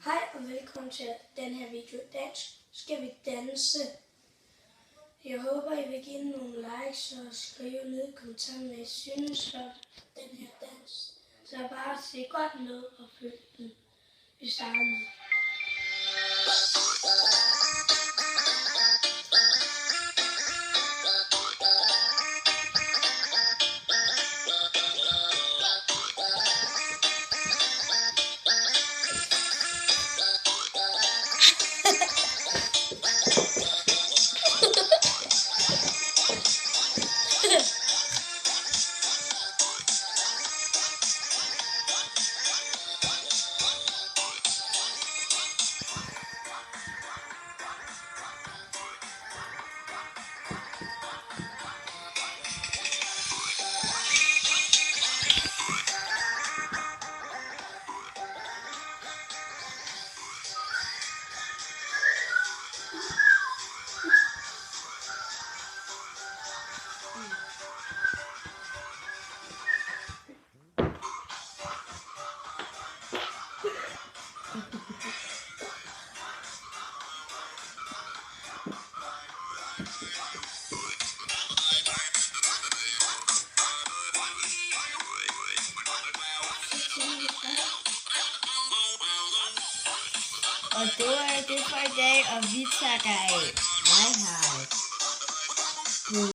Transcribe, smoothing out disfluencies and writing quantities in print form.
Hej og velkommen til den her video. I dag skal vi danse. Jeg håber, I vil give nogle likes og skrive ned i kommentarerne, hvad I synes om den her dans. Så bare se godt med og følg den. Vi starter nu. Og det var det for i dag, og vi takker af. Hej hej.